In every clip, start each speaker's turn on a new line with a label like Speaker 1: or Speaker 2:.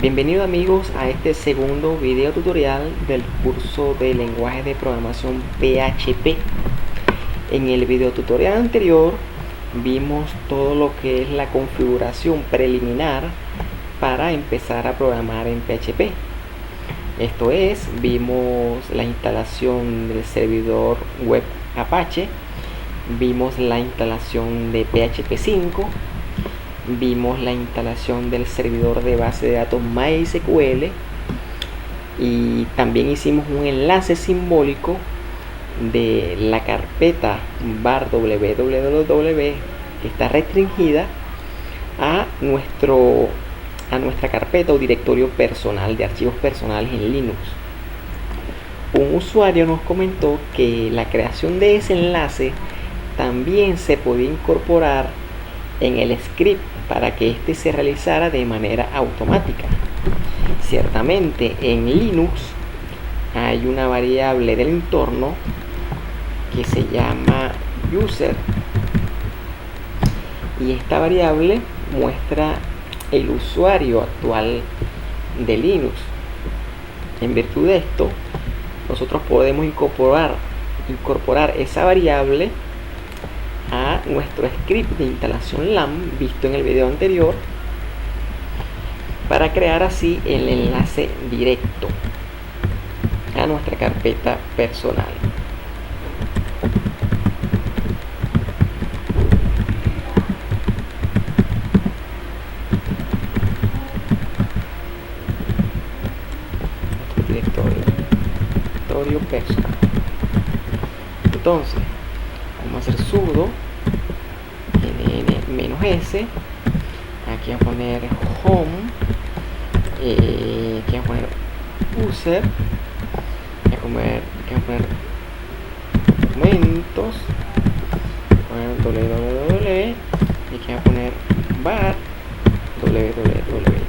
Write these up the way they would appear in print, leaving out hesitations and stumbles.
Speaker 1: Bienvenidos amigos a este segundo video tutorial del curso de lenguaje de programación PHP. En el video tutorial anterior vimos todo lo que es la configuración preliminar para empezar a programar en PHP. Esto es, vimos la instalación del servidor web Apache, vimos la instalación de PHP 5, vimos la instalación del servidor de base de datos MySQL y también hicimos un enlace simbólico de la carpeta var www que está restringida a nuestra carpeta o directorio personal de archivos personales en Linux. Un usuario nos comentó que la creación de ese enlace también se podía incorporar en el script para que éste se realizara de manera automática. Ciertamente en Linux hay una variable del entorno que se llama user y esta variable muestra el usuario actual de Linux. En virtud de esto, nosotros podemos incorporar esa variable a nuestro script de instalación LAMP visto en el video anterior para crear así el enlace directo a nuestra carpeta personal. Directorio personal. Entonces vamos a hacer sudo -s, aquí voy a poner home, aquí voy a poner user, aquí voy a poner documentos, www, y aquí voy a poner var www.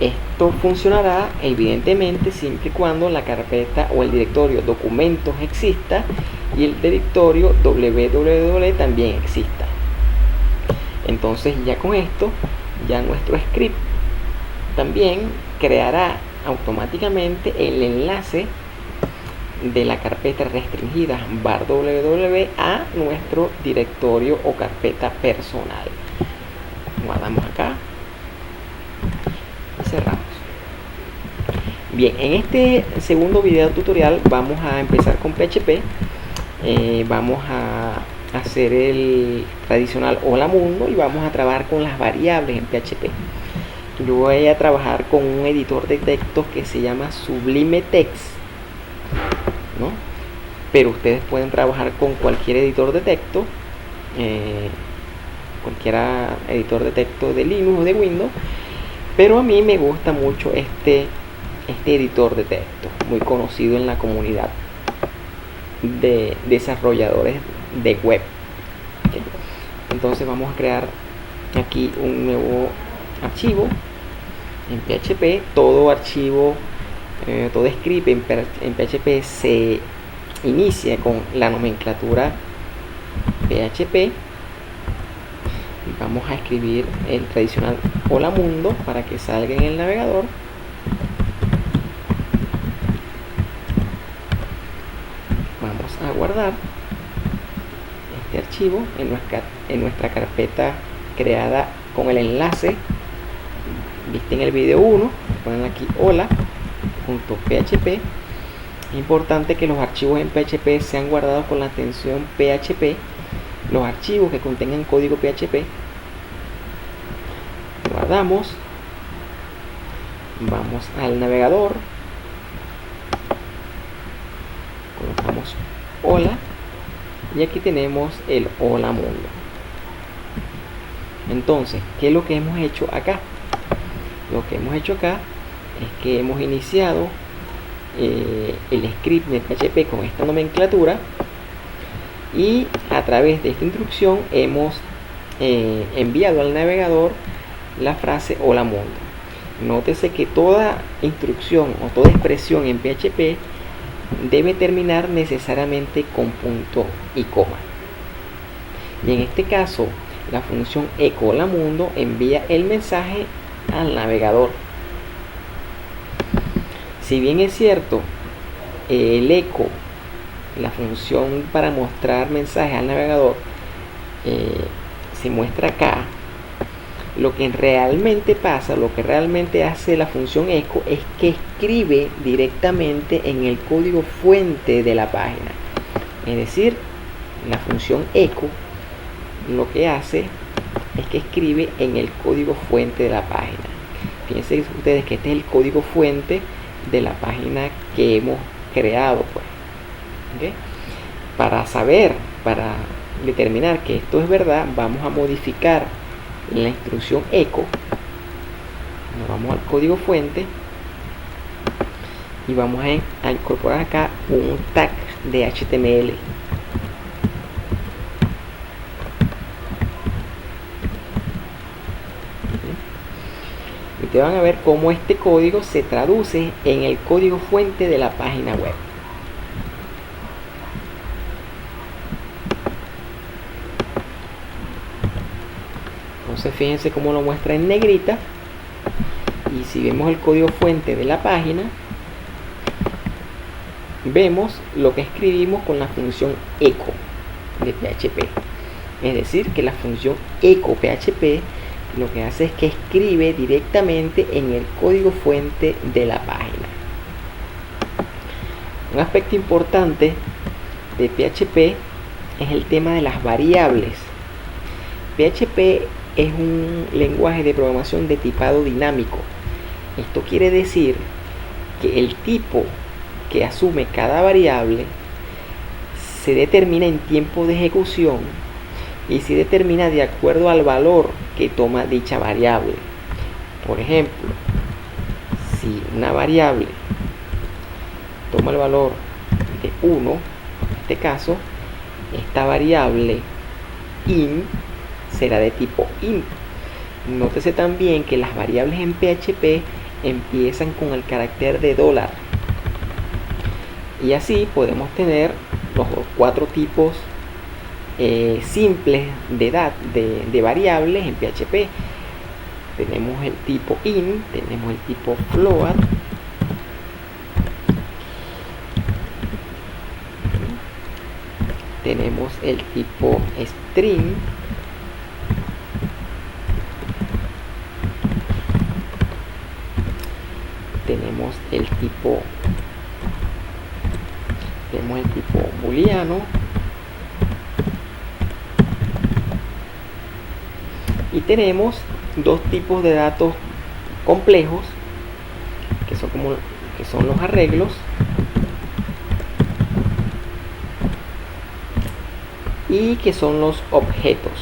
Speaker 1: Esto funcionará evidentemente siempre y cuando la carpeta o el directorio documentos exista y el directorio www también exista. Entonces ya con esto, ya nuestro script también creará automáticamente el enlace de la carpeta restringida var www a nuestro directorio o carpeta personal. Guardamos acá y cerramos. Bien, en este segundo video tutorial vamos a empezar con PHP. Vamos a hacer el tradicional hola mundo y vamos a trabajar con las variables en PHP. Yo voy a trabajar con un editor de texto que se llama Sublime Text, ¿no? Pero ustedes pueden trabajar con cualquier editor de texto, cualquier editor de texto de Linux o de Windows, pero a mí me gusta mucho este editor de texto, muy conocido en la comunidad de desarrolladores de web. ¿Okay? Entonces vamos a crear aquí un nuevo archivo en PHP. Todo archivo, todo script en PHP se inicia con la nomenclatura PHP. Vamos a escribir el tradicional hola mundo para que salga en el navegador. Vamos a guardar este archivo en nuestra carpeta creada con el enlace viste en el video 1. Ponen aquí hola.php. Es importante que los archivos en PHP sean guardados con la extensión PHP. Los archivos que contengan código PHP, guardamos, vamos al navegador, colocamos hola y aquí tenemos el hola mundo. Entonces, ¿qué es lo que hemos hecho acá? Lo que hemos hecho acá es que hemos iniciado el script de PHP con esta nomenclatura y a través de esta instrucción hemos enviado al navegador la frase hola mundo. Nótese que toda instrucción o toda expresión en PHP debe terminar necesariamente con punto y coma. Y en este caso, la función echo hola mundo envía el mensaje al navegador Si bien es cierto, el eco, la función para mostrar mensajes al navegador, se muestra acá, lo que realmente pasa, lo que realmente hace la función echo es que escribe directamente en el código fuente de la página. Es decir, la función echo lo que hace es que escribe en el código fuente de la página. Fíjense ustedes que este es el código fuente de la página que hemos creado, pues. ¿Okay? Para determinar que esto es verdad, vamos a modificar la instrucción echo. Nos vamos al código fuente y vamos a incorporar acá un tag de HTML. Y ustedes van a ver cómo este código se traduce en el código fuente de la página web. Entonces fíjense cómo lo muestra en negrita. Y si vemos el código fuente de la página, vemos lo que escribimos con la función echo de PHP. Es decir, que la función echo PHP lo que hace es que escribe directamente en el código fuente de la página. Un aspecto importante de PHP es el tema de las variables. PHP es un lenguaje de programación de tipado dinámico. Esto quiere decir que el tipo que asume cada variable se determina en tiempo de ejecución y se determina de acuerdo al valor que toma dicha variable. Por ejemplo, si una variable toma el valor de 1, en este caso, esta variable int será de tipo int. Nótese también que las variables en PHP empiezan con el carácter de $. Y así podemos tener los 4 tipos simples de variables en PHP. Tenemos el tipo int, tenemos el tipo float, tenemos el tipo string, tenemos el tipo booleano y tenemos 2 tipos de datos complejos que son los arreglos y que son los objetos.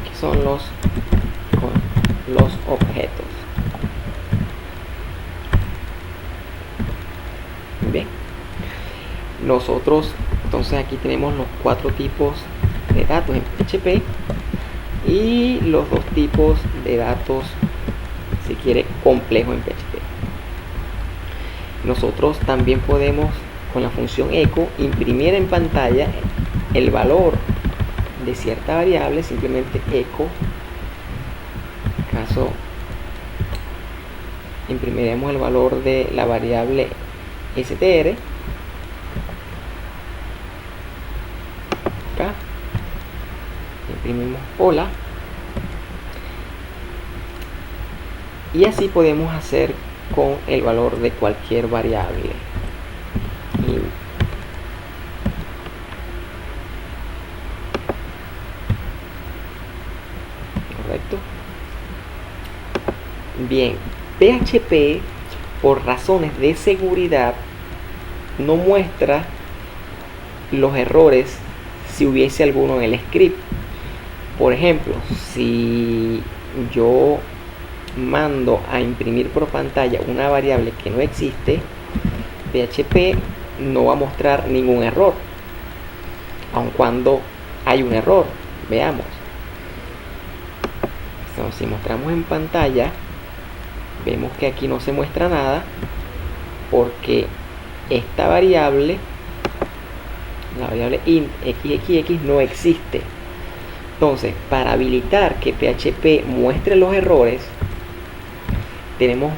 Speaker 1: Que son los objetos. Bien, nosotros entonces aquí tenemos los 4 tipos de datos en PHP y los 2 tipos de datos, si quiere, complejos en PHP. Nosotros también podemos, con la función echo, imprimir en pantalla el valor de cierta variable. Simplemente echo, en caso, imprimiremos el valor de la variable str. Acá imprimimos hola, y así podemos hacer con el valor de cualquier variable. Correcto. Bien, PHP, por razones de seguridad, no muestra los errores si hubiese alguno en el script. Por ejemplo, si yo mando a imprimir por pantalla una variable que no existe, PHP no va a mostrar ningún error, aun cuando hay un error. Veamos. Entonces, si mostramos en pantalla, vemos que aquí no se muestra nada porque esta variable, la variable int xxx, no existe. Entonces, para habilitar que PHP muestre los errores, tenemos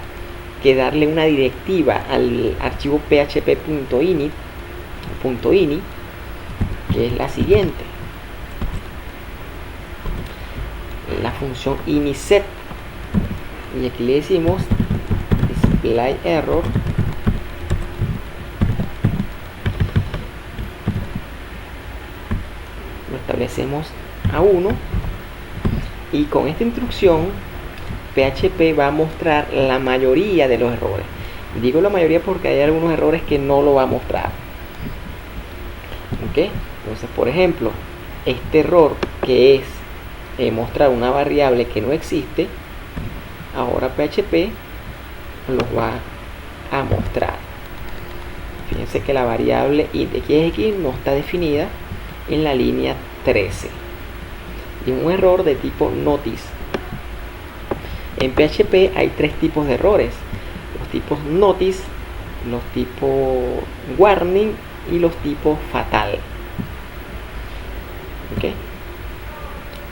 Speaker 1: que darle una directiva al archivo php.ini, que es la siguiente: la función iniset, y aquí le decimos display error lo establecemos a 1, y con esta instrucción PHP va a mostrar la mayoría de los errores. Digo la mayoría porque hay algunos errores que no lo va a mostrar. ¿Ok? Entonces, por ejemplo, este error que es mostrar una variable que no existe, ahora PHP los va a mostrar. Fíjense que la variable int no está definida en la línea 13, y un error de tipo notice. En PHP hay tres tipos de errores: los tipos notice, los tipos warning y los tipos fatal. ¿Okay?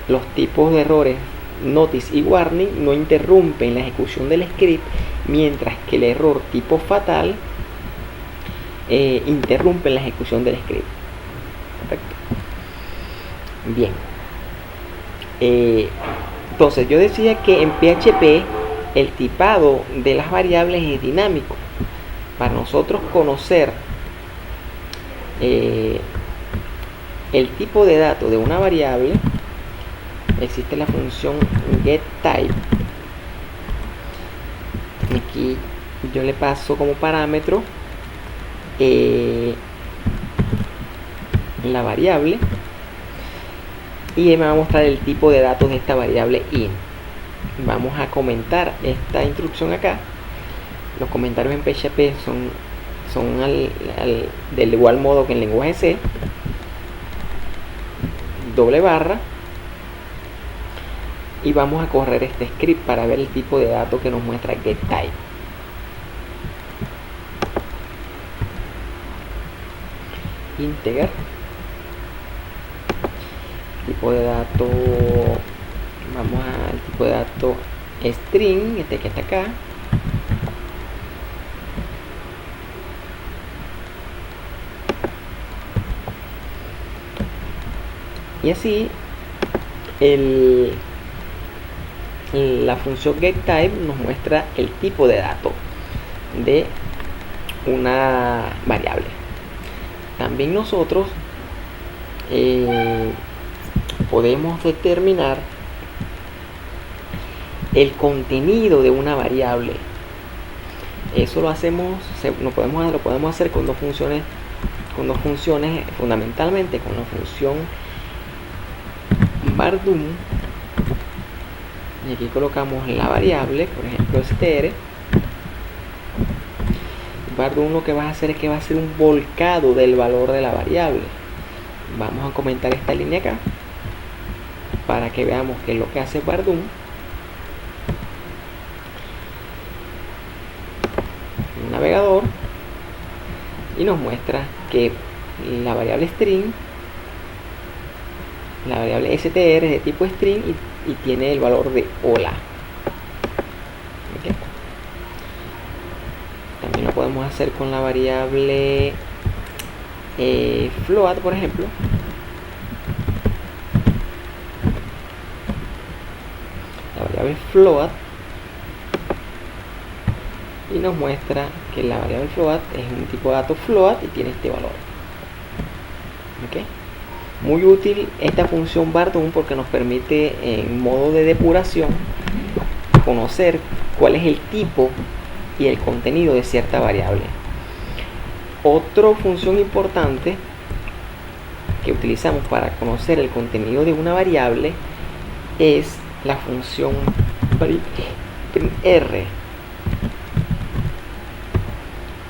Speaker 1: Los tipos de errores notice y warning no interrumpen la ejecución del script, mientras que el error tipo fatal interrumpe la ejecución del script. Perfecto. Bien. Entonces yo decía que en PHP el tipado de las variables es dinámico. Para nosotros conocer el tipo de datos de una variable, existe la función getType. Aquí yo le paso como parámetro la variable, y me va a mostrar el tipo de datos de esta variable int. Vamos a comentar esta instrucción acá. Los comentarios en PHP son del igual modo que en lenguaje C: doble barra, y vamos a correr este script para ver el tipo de datos que nos muestra getType. Integer, tipo de dato, vamos al tipo de dato string, este que está acá. Y así la función getType nos muestra el tipo de dato de una variable. También nosotros podemos determinar el contenido de una variable. Eso lo hacemos, lo podemos hacer con dos funciones, fundamentalmente con la función vardoom, y aquí colocamos la variable, por ejemplo str. Vardoom lo que va a hacer es que va a hacer un volcado del valor de la variable. Vamos a comentar esta línea acá para que veamos qué es lo que hace Vardoom. Un navegador, y nos muestra que la variable string, la variable str es de tipo string y tiene el valor de hola. ¿Okay? También lo podemos hacer con la variable float, por ejemplo. La variable float, y nos muestra que la variable float es un tipo de dato float y tiene este valor. ¿Okay? Muy útil esta función Vardoom porque nos permite, en modo de depuración, conocer cuál es el tipo y el contenido de cierta variable. Otra función importante que utilizamos para conocer el contenido de una variable es la función printr.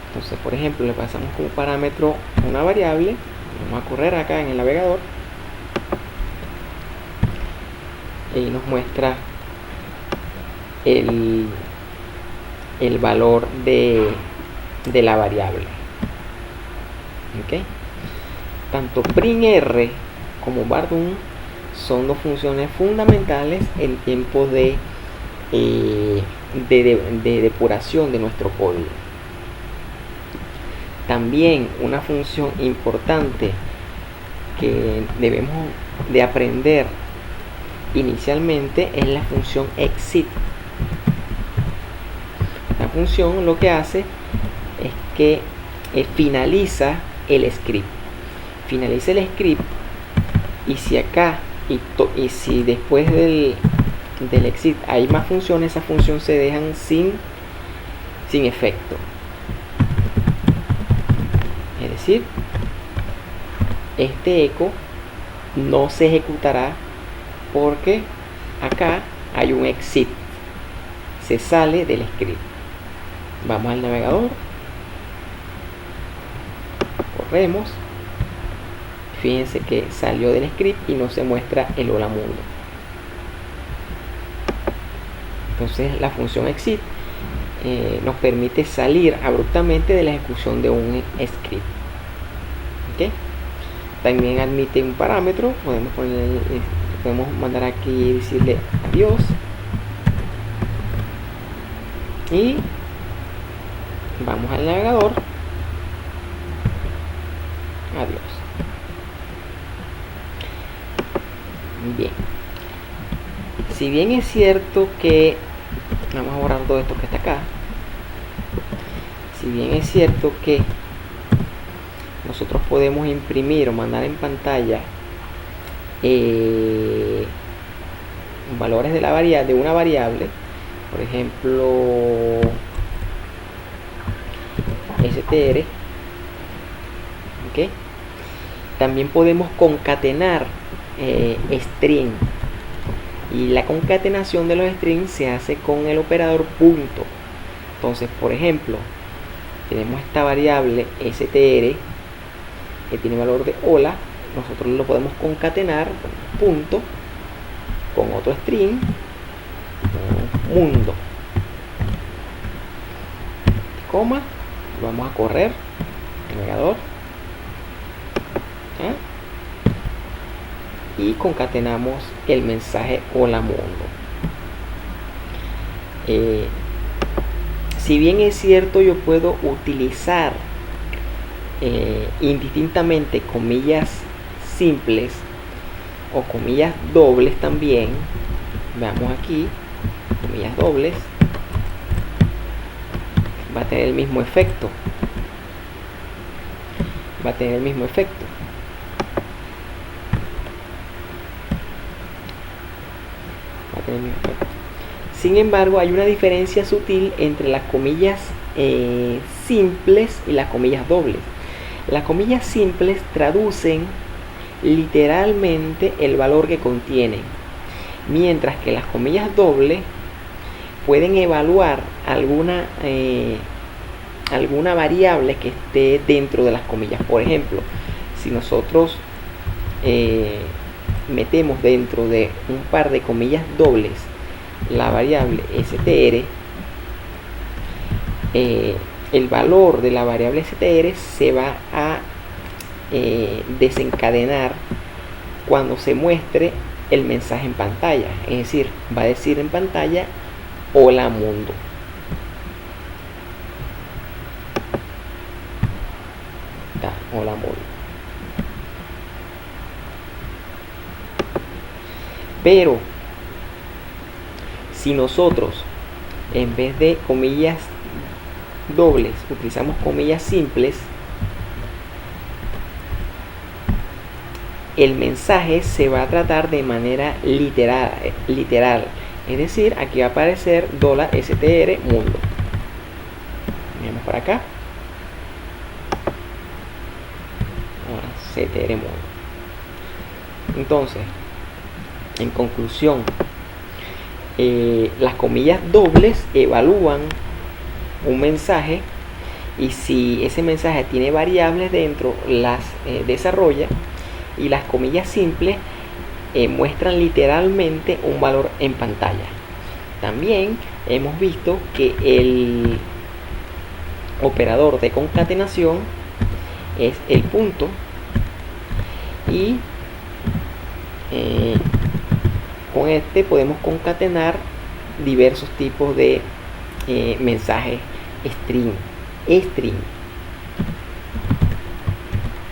Speaker 1: Entonces, por ejemplo, le pasamos como parámetro una variable. Vamos a correr acá en el navegador y nos muestra el valor de la variable. ¿Okay? Tanto printr como Vardoom son dos funciones fundamentales en tiempos de de depuración de nuestro código. También una función importante que debemos de aprender inicialmente es la función exit. La función lo que hace es que finaliza el script. Finaliza el script, y si acá y si después del exit hay más funciones, esas funciones se dejan sin efecto. Es decir, este eco no se ejecutará porque acá hay un exit, se sale del script. Vamos al navegador, corremos, fíjense que salió del script y no se muestra el hola mundo. Entonces la función exit nos permite salir abruptamente de la ejecución de un script. ¿Okay? También admite un parámetro, podemos mandar aquí y decirle adiós, y vamos al navegador, adiós. Bien, si bien es cierto que vamos a borrar todo esto que está acá, si bien es cierto que nosotros podemos imprimir o mandar en pantalla valores de una variable, por ejemplo str, ¿okay? También podemos concatenar string, y la concatenación de los strings se hace con el operador punto. Entonces, por ejemplo, tenemos esta variable str que tiene valor de hola, nosotros lo podemos concatenar punto con otro string, mundo, coma, vamos a correr el navegador, y concatenamos el mensaje hola mundo. Si bien es cierto, yo puedo utilizar indistintamente comillas simples o comillas dobles también. Veamos aquí, comillas dobles, va a tener el mismo efecto. Sin embargo, hay una diferencia sutil entre las comillas simples y las comillas dobles. Las comillas simples traducen literalmente el valor que contienen, mientras que las comillas dobles pueden evaluar alguna variable que esté dentro de las comillas. Por ejemplo, si nosotros metemos dentro de un par de comillas dobles la variable str, el valor de la variable str se va a desencadenar cuando se muestre el mensaje en pantalla. Es decir, va a decir en pantalla hola mundo. Hola mundo. Pero si nosotros en vez de comillas dobles utilizamos comillas simples, el mensaje se va a tratar de manera literal. Es decir, aquí va a aparecer $str mundo. Vamos para acá. str mundo. Entonces, en conclusión, las comillas dobles evalúan un mensaje, y si ese mensaje tiene variables dentro, las desarrolla, y las comillas simples muestran literalmente un valor en pantalla. También hemos visto que el operador de concatenación es el punto, y con este podemos concatenar diversos tipos de mensajes string.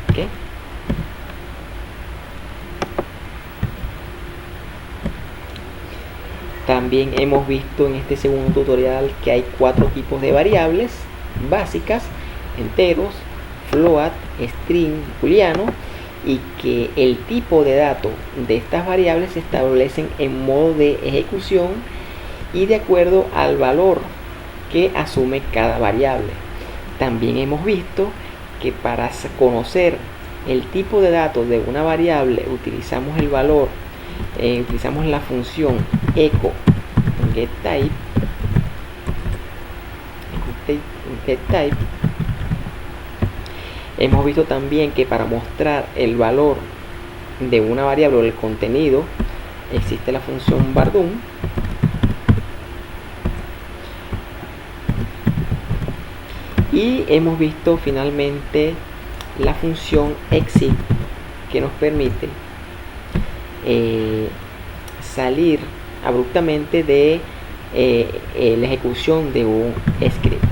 Speaker 1: ¿Okay? También hemos visto en este segundo tutorial que hay 4 tipos de variables básicas: enteros, float, string, booleano, y que el tipo de datos de estas variables se establecen en modo de ejecución y de acuerdo al valor que asume cada variable. También hemos visto que para conocer el tipo de datos de una variable utilizamos el valor, utilizamos la función echo getType. Hemos visto también que para mostrar el valor de una variable o el contenido existe la función varDoom. Y hemos visto finalmente la función exit, que nos permite salir abruptamente de la ejecución de un script.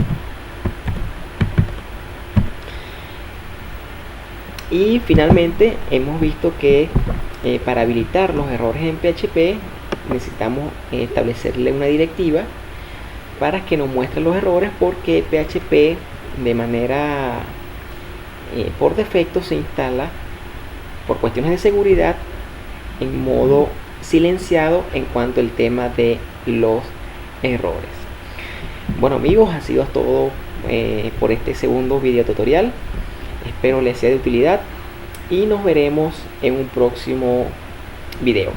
Speaker 1: Y finalmente hemos visto que para habilitar los errores en PHP necesitamos establecerle una directiva para que nos muestre los errores, porque PHP de manera por defecto se instala por cuestiones de seguridad en modo silenciado en cuanto al tema de los errores. Bueno amigos, ha sido todo por este segundo video tutorial. Espero les sea de utilidad y nos veremos en un próximo video.